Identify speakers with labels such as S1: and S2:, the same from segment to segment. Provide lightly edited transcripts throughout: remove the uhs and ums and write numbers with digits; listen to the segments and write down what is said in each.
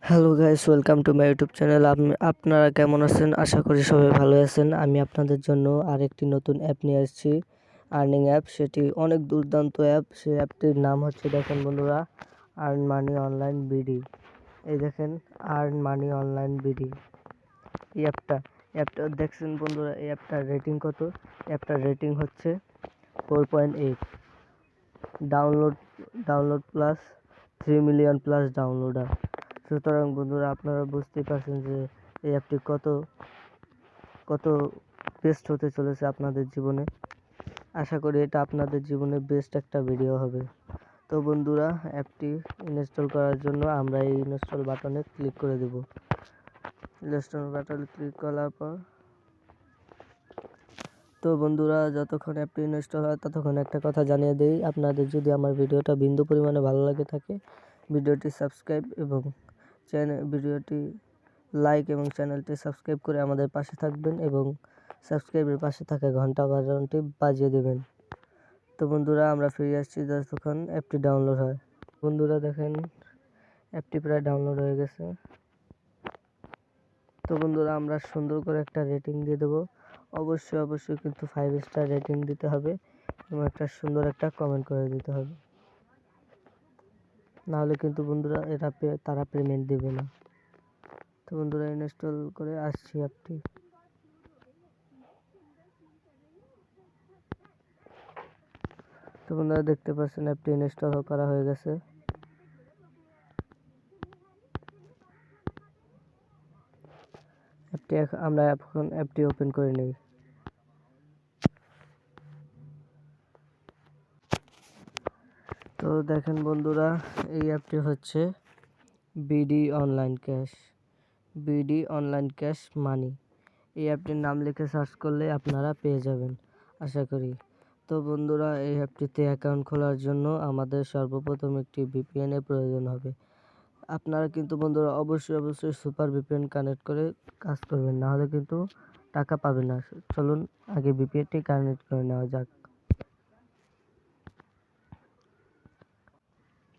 S1: Hello guys, welcome to my YouTube channel. আপনারা কেমন আছেন? আশা করি সবাই ভালো আছেন। আমি আপনাদের জন্য আরেকটি নতুন অ্যাপ নিয়ে আসছি, আর্নিং অ্যাপ। সেটি অনেক দুর্দান্ত অ্যাপ। সেই অ্যাপটির নাম হচ্ছে, দেখেন বন্ধুরা, আর্ন মানি অনলাইন বিডি। এই দেখেন, আর্ন মানি অনলাইন বিডি এই অ্যাপটা দেখছেন বন্ধুরা। এই অ্যাপটার রেটিং কত? অ্যাপটার রেটিং হচ্ছে 4.8। Download plus 3 million plus downloader. সুতরাং বন্ধুরা, আপনারা বুঝতেই পারছেন যে এই অ্যাপটি কত বেস্ট হতে চলেছে আপনাদের জীবনে। আশা করি এটা আপনাদের জীবনে বেস্ট একটা ভিডিও হবে। তো বন্ধুরা, অ্যাপটি ইনস্টল করার জন্য আমরা এই ইনস্টল বাটনে ক্লিক করে দেব। ইনস্টল বাটনে ক্লিক করার পর তো বন্ধুরা, যতক্ষণ অ্যাপটি ইনস্টল হয় ততক্ষণ একটা কথা জানিয়ে দেই, আপনাদের যদি আমার ভিডিওটা বিন্দু পরিমাণে ভালো লাগে থাকে, ভিডিওটি সাবস্ক্রাইব এবং ভিডিওটি লাইক এবং চ্যানেলটি সাবস্ক্রাইব করে আমাদের পাশে থাকবেন এবং সাবস্ক্রাইবের পাশে থাকা ঘন্টা বাটনটি বাজিয়ে দেবেন। তো বন্ধুরা, আমরা ফিরে আসছি যতক্ষণ অ্যাপটি ডাউনলোড হয়। বন্ধুরা দেখেন, অ্যাপটি প্রায় ডাউনলোড হয়ে গেছে। তো বন্ধুরা, আমরা সুন্দর করে একটা রেটিং দিয়ে দেবো। অবশ্যই কিন্তু 5 স্টার রেটিং দিতে হবে এবং একটা সুন্দর একটা কমেন্ট করে দিতে হবে, নাহলে কিন্তু বন্ধুরা তারা পেমেন্ট দেবে না। তো বন্ধুরা, ইনস্টল করে আসছি অ্যাপটি। তো বন্ধুরা, দেখতে পাচ্ছেন অ্যাপটি ইনস্টল করা হয়ে গেছে। আমরা এখন অ্যাপটি ওপেন করে নিই। তো দেখেন বন্ধুরা, এই অ্যাপটি হচ্ছে বিডি অনলাইন ক্যাশ মানি। এই অ্যাপটির নাম লিখে সার্চ করলে আপনারা পেয়ে যাবেন, আশা করি। তো বন্ধুরা, এই অ্যাপটিতে অ্যাকাউন্ট খোলার জন্য আমাদের সর্বপ্রথম একটি VPN এর প্রয়োজন হবে। আপনারা কিন্তু বন্ধুরা অবশ্যই সুপার VPN কানেক্ট করে কাজ করবেন, না হলে কিন্তু টাকা পাবেন না। চলুন আগে VPNটি কানেক্ট করে নেওয়া যাক।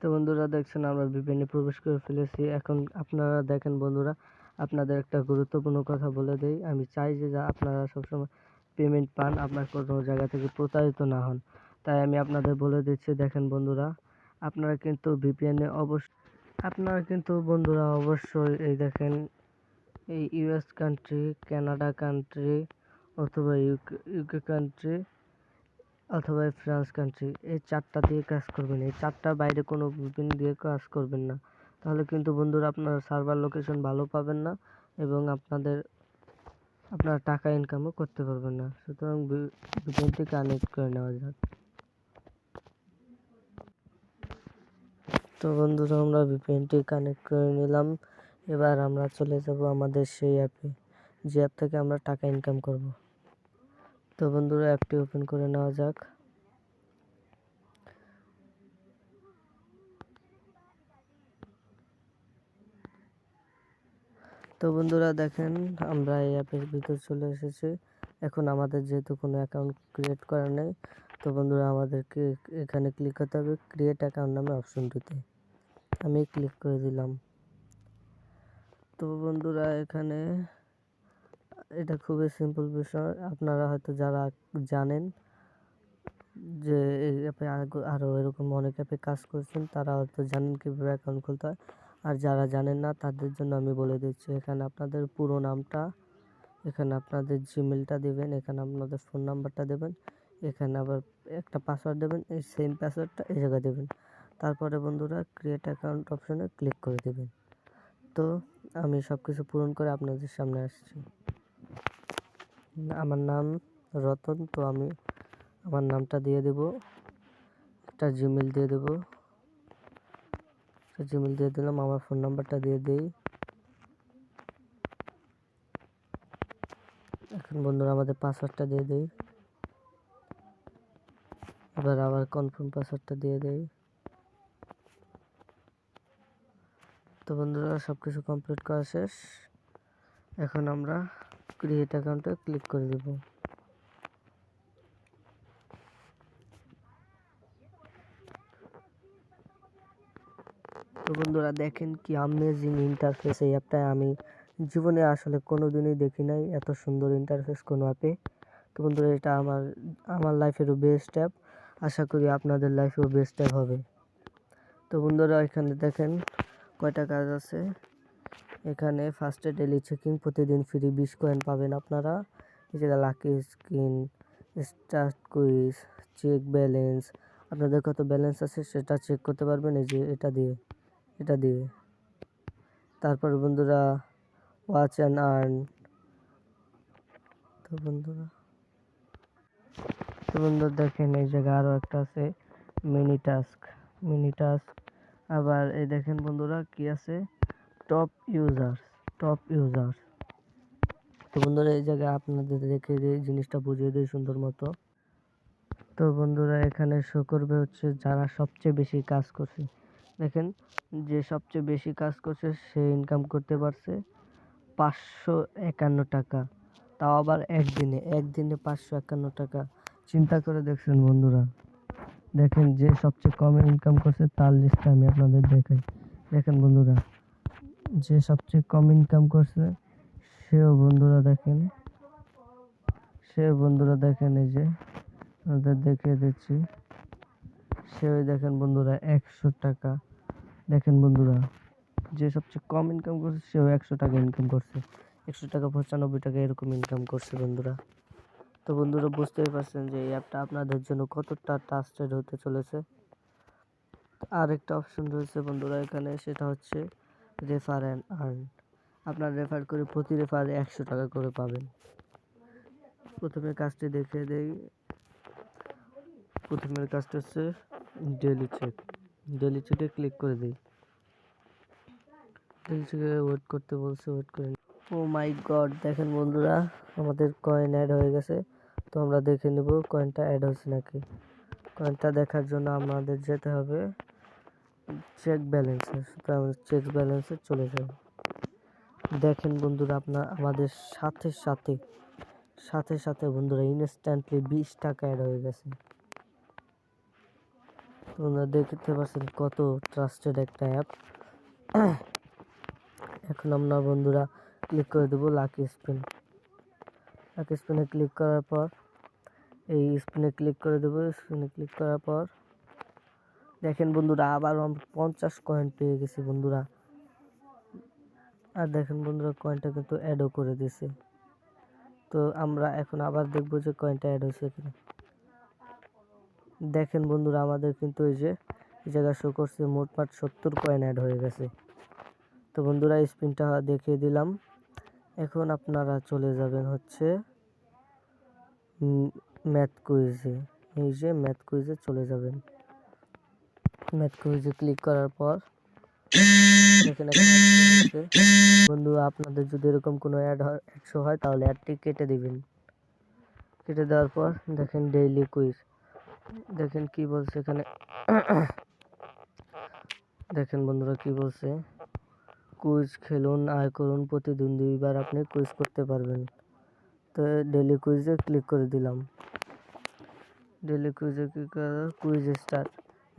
S1: তো বন্ধুরা দেখছেন, আমরা VPN-এ প্রবেশ করে ফেলেছি। এখন আপনারা দেখেন বন্ধুরা, আপনাদের একটা গুরুত্বপূর্ণ কথা বলে দেই। আমি চাই যে আপনারা সবসময় পেমেন্ট পান, আপনার কোনো জায়গা থেকে প্রতারিত না হন। তাই আমি আপনাদের বলে দিচ্ছি, দেখেন বন্ধুরা, আপনারা কিন্তু অবশ্যই এই দেখেন, এই US কান্ট্রি, কানাডা কান্ট্রি, অথবা ইউকে কান্ট্রি, অথবা ফ্রান্স কান্ট্রি, এই 4টা দিয়ে কাজ করবেন। এই 4টার বাইরে কোনো VPN দিয়ে কাজ করবেন না, তাহলে কিন্তু বন্ধুরা আপনারা সার্ভার লোকেশন ভালো পাবেন না এবং আপনারা টাকা ইনকামও করতে পারবেন না। সুতরাং VPNটি কানেক্ট করে নেওয়া যাক। তো বন্ধুরা, আমরা VPNটি কানেক্ট করে নিলাম। এবার আমরা চলে যাব আমাদের সেই অ্যাপে, যে অ্যাপ থেকে আমরা টাকা ইনকাম করব। তো বন্ধুরা, অ্যাপটি ওপেন করে নেওয়া যাক। তো বন্ধুরা দেখেন, আমরা এই অ্যাপের ভিতর চলে এসেছি। এখন আমাদের যেহেতু কোনো অ্যাকাউন্ট ক্রিয়েট করা নেই, তো বন্ধুরা আমাদেরকে এখানে ক্লিক করতে হবে ক্রিয়েট অ্যাকাউন্ট নামে অপশনটিতে। আমি ক্লিক করে দিলাম। তো বন্ধুরা, এখানে এটা খুবই সিম্পল বিষয়। আপনারা হয়তো যারা জানেন যে এই অ্যাপে আরও এরকম অনেক অ্যাপে কাজ করছেন, তারা হয়তো জানেন কীভাবে অ্যাকাউন্ট খুলতে হয়। আর যারা জানেন না, তাদের জন্য আমি বলে দিচ্ছি। এখানে আপনাদের পুরো নামটা, এখানে আপনাদের জিমেলটা দেবেন, এখানে আপনাদের ফোন নাম্বারটা দেবেন, এখানে আবার একটা পাসওয়ার্ড দেবেন, এই সেম পাসওয়ার্ডটা এই জায়গায় দেবেন। তারপরে বন্ধুরা, ক্রিয়েট অ্যাকাউন্ট অপশনে ক্লিক করে দেবেন। তো আমি সব কিছু পূরণ করে আপনাদের সামনে আসছি। আমার নাম রতন, তো আমি আমার নামটা দিয়ে দেব, একটা জিমেল দিয়ে দেব, জিমেল দিয়ে দিলাম, আমার ফোন নাম্বারটা দিয়ে দিই। এখন বন্ধুরা আমাদের পাসওয়ার্ডটা দিয়ে দিই। এবার আবার কনফার্ম পাসওয়ার্ডটা দিয়ে দেই। তো বন্ধুরা, সব কিছু কমপ্লিট করা শেষ। এখন আমরা ক্রিয়েট অ্যাকাউন্টে ক্লিক করে দেব। তো তো বন্ধুরা দেখেন কি আমেজিং ইন্টারফেস এই অ্যাপটায়, আমি জীবনে আসলে কোনোদিনই দেখি নাই এত সুন্দর ইন্টারফেস কোনো অ্যাপে। তো বন্ধুরা এটা আমার লাইফেরও বেস্ট অ্যাপ, আশা করি আপনাদের লাইফেও বেস্ট অ্যাপ হবে। তো বন্ধুরা এখানে দেখেন কয়টা কাজ আছে। এখানে ফার্স্টে ডেলি চেকিং, প্রতিদিন ফ্রি 20 কয়েন পাবেন আপনারা। এই যে lucky skin, start quiz, check balance, আপনাদের কত ব্যালেন্স আছে সেটা চেক করতে পারবেন এই যে এটা দিয়ে। তারপর বন্ধুরা ওয়াচ অ্যান্ড আর্ন। তো বন্ধুরা দেখেন এই জায়গায় আরও একটা আছে মিনি টাস্ক। আবার এই দেখেন বন্ধুরা কি আছে, টপ ইউজার্স। তো বন্ধুরা এই জায়গায় আপনাদের দেখে দিয়ে জিনিসটা বুঝিয়ে দিই সুন্দর মতো। তো বন্ধুরা এখানে শো করবে হচ্ছে যারা সবচেয়ে বেশি কাজ করছে। দেখেন যে সবচেয়ে বেশি কাজ করছে সে ইনকাম করতে পারছে 551 টাকা, তাও আবার একদিনে 551 টাকা। চিন্তা করে দেখছেন বন্ধুরা। দেখেন যে সবচেয়ে কম ইনকাম করছে তার লিস্টটা আমি আপনাদের দেখাই। দেখেন বন্ধুরা যে সবচেয়ে কম ইনকাম করছে সেও বন্ধুরা দেখেন এই যে আপনাদের দেখিয়ে দিচ্ছি। সেও দেখেন বন্ধুরা 100 টাকা। দেখেন বন্ধুরা যে সবচেয়ে কম ইনকাম করছে সেও 100 টাকা ইনকাম করছে, 100 টাকা 95 টাকা এরকম ইনকাম করছে বন্ধুরা। তো বন্ধুরা বুঝতেই পারছেন যে এই অ্যাপটা আপনাদের জন্য কতটা ট্রাস্টেড হতে চলেছে। আর একটা অপশন রয়েছে বন্ধুরা এখানে, সেটা হচ্ছে রেফার অ্যান্ড আর্ন। আপনার রেফার করে প্রতি রেফারে 100 টাকা করে পাবেন। প্রথমে কাজটি দেখিয়ে দেই। প্রথমের কাজটা হচ্ছে ডেলি চেকে ক্লিক করে দিই। ডেলি চেকে ওয়েট করতে বলছে, ওয়েট করে। ও মাই গড, দেখেন বন্ধুরা আমাদের কয়েন অ্যাড হয়ে গেছে। তো আমরা দেখে নেব কয়েনটা অ্যাড হচ্ছে নাকি। কয়েনটা দেখার জন্য আমাদের যেতে হবে চেক ব্যালেন্সে। সুতরাং আমরা চেক ব্যালেন্সে চলে যাব। দেখেন বন্ধুরা আমাদের সাথে বন্ধুরা ইনস্ট্যান্টলি 20 টাকা অ্যাড হয়ে গেছে। তোমরা দেখতে পাচ্ছেন কত ট্রাস্টেড একটা অ্যাপ। এখন আমরা বন্ধুরা ক্লিক করে দেবো লাকি স্পিনে ক্লিক করার পর এই স্পিনে ক্লিক করে দেবো। স্পিনে ক্লিক করার পর দেখেন বন্ধুরা আবার 50 কয়েন পেয়ে গেছি বন্ধুরা। আর দেখেন বন্ধুরা কয়েনটা কিন্তু অ্যাডও করে দিয়েছে। তো আমরা এখন আবার দেখবো যে কয়েনটা অ্যাড হয়েছে কিনা। দেখেন বন্ধুরা আমাদের কিন্তু এই জায়গা শো করছে মোটমাট 70 কয়েন অ্যাড হয়ে গেছে। তো বন্ধুরা স্পিনটা দেখিয়ে দিলাম। এখন আপনারা চলে যাবেন হচ্ছে ম্যাথ কুইজে। এই যে ম্যাথ কুইজে চলে যাবেন। ম্যাথ কুইজে ক্লিক করার পর দেখেন বন্ধু আপনাদের যদি এরকম কোনো অ্যাড শো হয় তাহলে অ্যাডটি কেটে দিবেন। কেটে দেওয়ার পর দেখেন ডেইলি কুইজ। দেখেন কি বলছে এখানে। দেখেন বন্ধুরা কি বলছে, কুইজ খেলুন, আয় করুন, প্রতিদিন 2 বার আপনি কুইজ করতে পারবেন। তো ডেইলি কুইজে ক্লিক করে দিলাম। ডেইলি কুইজে ক্লিক করে কুইজ স্টার্ট।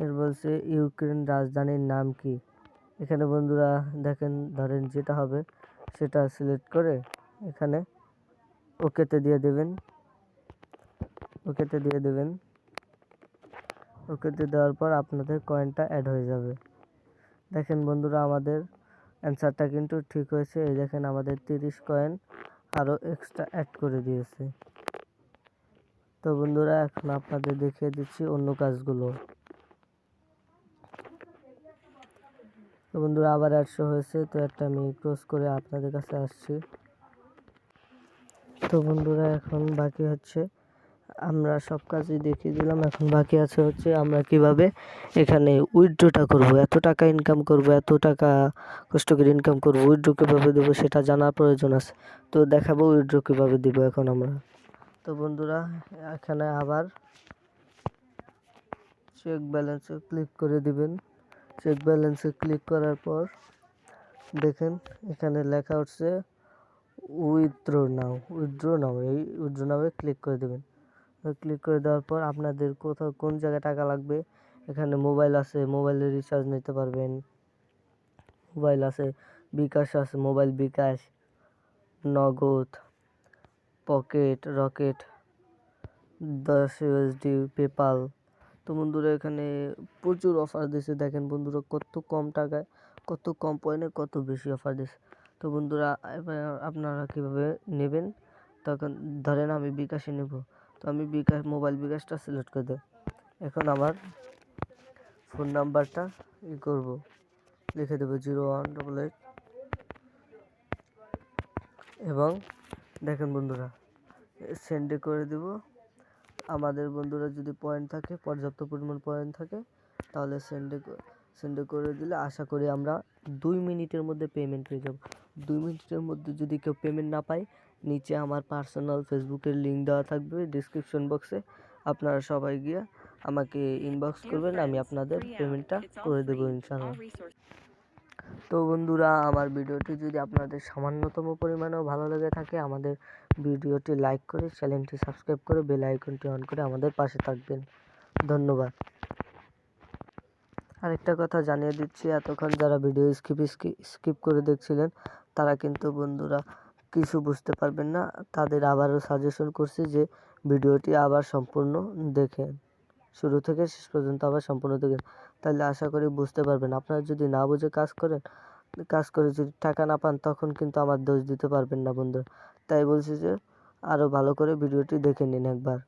S1: এর বলছে ইউক্রেন রাজধানীর নাম কি। এখানে বন্ধুরা দেখেন ধরেন যেটা হবে সেটা সিলেক্ট করে এখানে ওকেতে দিয়ে দেবেন। ওকেতে দেওয়ার পর আপনাদের কয়েনটা অ্যাড হয়ে যাবে। দেখেন বন্ধুরা আমাদের অ্যান্সারটা কিন্তু ঠিক হয়েছে। এই দেখেন আমাদের 30 কয়েন আরও এক্সট্রা অ্যাড করে দিয়েছে। তো বন্ধুরা এখন আপনাদের দেখিয়ে দিচ্ছি অন্য কাজগুলো। তো বন্ধুরা আবার 100 হয়েছে। তো একটা আমি ক্রস করে আপনাদের কাছে আসছি। তো বন্ধুরা এখন বাকি হচ্ছে, আমরা সব কাজই দেখিয়ে দিলাম। এখন বাকি আছে হচ্ছে আমরা কিভাবে এখানে উইথড্রটা করব। এত টাকা ইনকাম করব, এত টাকা কষ্ট করে ইনকাম করব, উইথড্র কীভাবে দেবো সেটা জানার প্রয়োজন আছে। তো দেখাবো উইথড্র কীভাবে দিব এখন আমরা। তো বন্ধুরা এখানে আবার চেক ব্যালেন্সে ক্লিক করে দিবেন। চেক ব্যালেন্সে ক্লিক করার পর দেখেন এখানে লেখা উঠছে উইথড্র নাও। এই উইথড্র নাও ক্লিক করে দেবেন। ক্লিক করে দেওয়ার পর আপনাদের কোথাও কোন জায়গায় টাকা লাগবে, এখানে মোবাইল আছে, মোবাইলের রিচার্জ নিতে পারবেন। মোবাইল আছে, বিকাশ আছে, মোবাইল বিকাশ, নগদ, পকেট, রকেট, 10 USD, পেপাল। তো বন্ধুরা এখানে প্রচুর অফার দিছে, দেখেন বন্ধুরা কত কম টাকায়, কত কম পয়েন্টে কত বেশি অফার দিছে। তো বন্ধুরা এবার আপনারা কীভাবে নেবেন, তখন ধরেন আমি বিকাশে নেব, তো আমি মোবাইল বিকাশটা সিলেক্ট করে দেব। এখন আমার ফোন নাম্বারটা করব, লিখে দেবো 0188, এবং দেখেন বন্ধুরা সেন্ডে করে দেব। আমাদের বন্ধুরা যদি পয়েন্ট থাকে, পর্যাপ্ত পরিমাণ পয়েন্ট থাকে, তাহলে সেন্ডে করে দিলে আশা করি আমরা 2 মিনিটের মধ্যে পেমেন্ট পেয়ে যাব। 2 মিনিটের মধ্যে যদি কেউ পেমেন্ট না পায়, নিচে আমার পার্সোনাল ফেসবুকের লিঙ্ক দেওয়া থাকবে ডিসক্রিপশন বক্সে, আপনারা সবাই গিয়ে আমাকে ইনবক্স করবেন, আমি আপনাদের পেমেন্টটা করে দেবো ইনশাআল্লাহ। তো বন্ধুরা আমার ভিডিওটি যদি আপনাদের সামান্যতম পরিমাণেও ভালো লেগে থাকে, আমাদের ভিডিওটি লাইক করে, চ্যানেলটি সাবস্ক্রাইব করে, বেল আইকনটি অন করে আমাদের পাশে থাকবেন। ধন্যবাদ। আরেকটা কথা জানিয়ে দিচ্ছি, এতক্ষণ যারা ভিডিও স্কিপ করে দেখছিলেন, তারা কিন্তু বন্ধুরা কিছু বুঝতে পারবেন না। তাদের আবারও সাজেশন করছি যে ভিডিওটি আবার সম্পূর্ণ দেখেন, শুরু থেকে শেষ পর্যন্ত আবার সম্পূর্ণ দেখেন, তাহলে আশা করি বুঝতে পারবেন। আপনারা যদি না বুঝে কাজ করে যদি টাকা না পান, তখন কিন্তু আমার দোষ দিতে পারবেন না বন্ধুরা। তাই বলছি যে আরও ভালো করে ভিডিওটি দেখে নিন একবার।